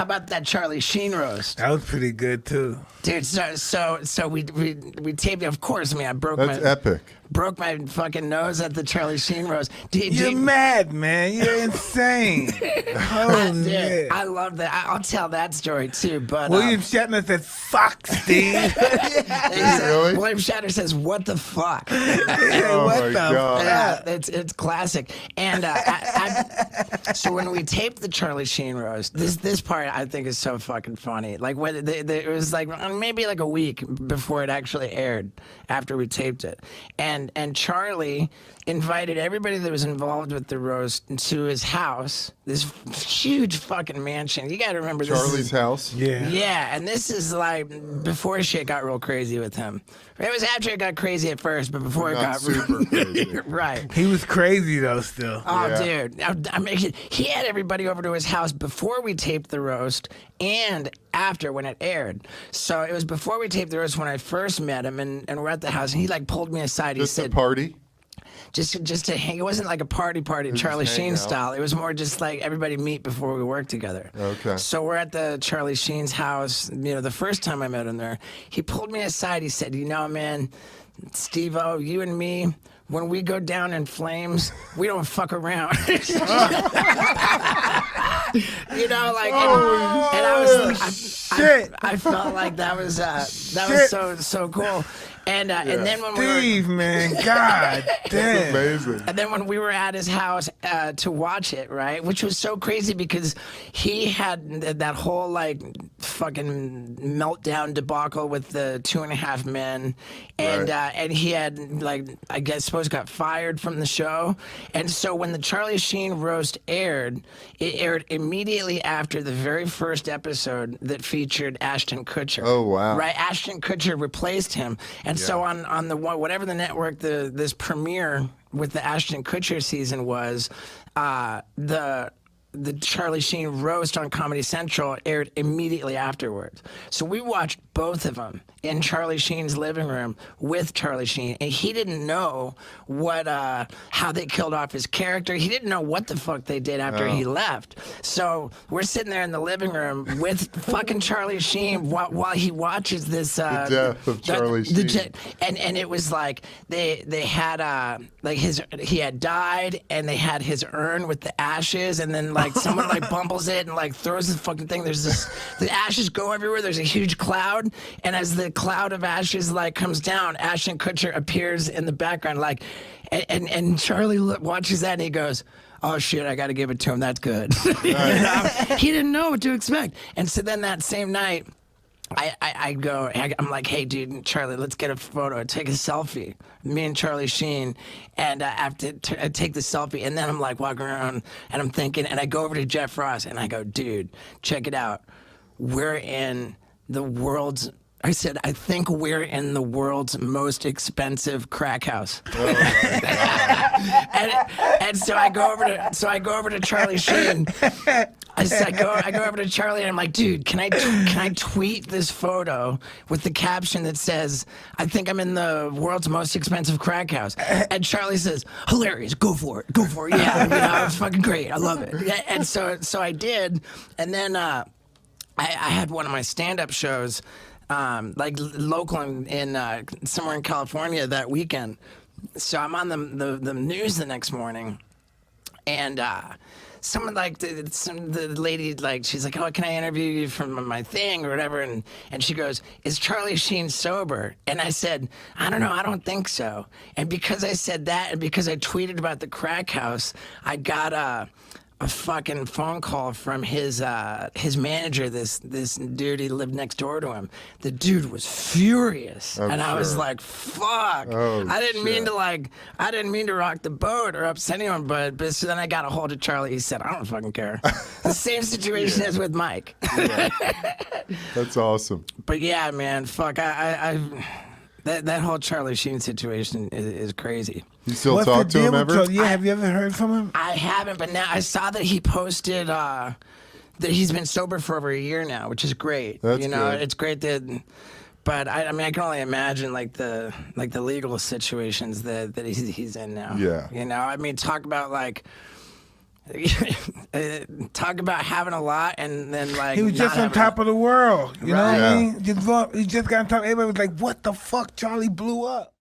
about that Charlie Sheen roast? That was pretty good too, dude. So we taped it. Of course, I mean, I That's epic. Broke my fucking nose at the Charlie Sheen roast. You're mad, man. You're insane. Oh, man. I love that. I'll tell that story too. But William Shatner says, "Fuck, Steve." Really? William Shatner says, "What the fuck?" Oh what my the God. Yeah, it's classic. And so when we taped the Charlie Sheen roast, this part I think is so fucking funny. Like when it was like maybe like a week before it actually aired, after we taped it, and Charlie invited everybody that was involved with the roast to his house, this huge fucking mansion. You got to remember this. Charlie's house? Yeah. Yeah, and this is like before shit got real crazy with him. It was after it got crazy at first, but before it Not got super crazy. right. He was crazy though, still. Oh, Yeah. dude. He had everybody over to his house before we taped the roast and after when it aired. So it was before we taped the roast when I first met him, and we're at the house, and he like pulled me aside. Just he a said, party? just to hang. It wasn't like a party, Charlie hang Sheen out. style. It was more just like everybody meet before we work together. Okay. So we're at the Charlie Sheen's house. You know, the first time I met him there, he pulled me aside. He said, "You know, man, Steve-O, you and me, when we go down in flames, we don't fuck around." You know, like, and I felt like that was so cool. And then when Steve, man, God damn. Amazing. And then when we were at his house to watch it, right, which was so crazy because he had that whole like fucking meltdown debacle with the 2.5 Men, and Right. and he had like I suppose got fired from the show, and so when the Charlie Sheen roast aired, it aired immediately after the very first episode that featured Ashton Kutcher. Oh, wow. Right, Ashton Kutcher replaced him, and so on the whatever the network this premiere with the Ashton Kutcher season was, the Charlie Sheen roast on Comedy Central aired immediately afterwards. So we watched both of them in Charlie Sheen's living room with Charlie Sheen, and he didn't know how they killed off his character. He didn't know what the fuck they did after he left. So we're sitting there in the living room with fucking Charlie Sheen while he watches this The death of Charlie Sheen. And it was like they had like he had died, and they had his urn with the ashes, and then like someone like bumbles it and like throws the fucking thing. The ashes go everywhere. There's a huge cloud, and as the cloud of ashes like comes down, Ashton Kutcher appears in the background, like, and Charlie watches that and he goes, "Oh shit, I got to give it to him. That's good." You know? He didn't know what to expect, and so then that same night, I'm like, "Hey, dude, Charlie, let's get a photo, take a selfie, me and Charlie Sheen," and I have to take the selfie, and then I'm like walking around, and I'm thinking, and I go over to Jeff Ross, and I go, "Dude, check it out, we're in the world's." I said, "I think we're in the world's most expensive crack house." Oh my God. and so I go over to Charlie Sheen. I go over to Charlie and I'm like, "Dude, can I tweet this photo with the caption that says, 'I think I'm in the world's most expensive crack house'?" And Charlie says, "Hilarious, go for it, yeah, you know, it's fucking great, I love it." Yeah, and so I did, and then I had one of my stand-up shows, like local in somewhere in California that weekend. So I'm on the news the next morning, and someone like the lady, like, she's like, "Oh, can I interview you from my thing or whatever?" And she goes, "Is Charlie Sheen sober?" And I said, "I don't know, I don't think so." And because I said that, and because I tweeted about the crack house, I got a fucking phone call from his manager, this dude. He lived next door to him. The dude was furious, and I was like, "Fuck!" Oh, I didn't mean shit. I didn't mean to rock the boat or upset anyone, but so then I got a hold of Charlie. He said, "I don't fucking care." The same situation as with Mike. That's awesome. But yeah, man, fuck, that whole Charlie Sheen situation is crazy. You still talk to him ever? Yeah, have you ever heard from him? I haven't, but now I saw that he posted that he's been sober for over a year now, which is great. That's good. It's great that. But I mean, I can only imagine like the legal situations that he's in now. Yeah. You know, I mean, talk about like. Talk about having a lot and then like he was just on top of the world. You know what I mean? He just got on top. Everybody was like, "What the fuck? Charlie blew up."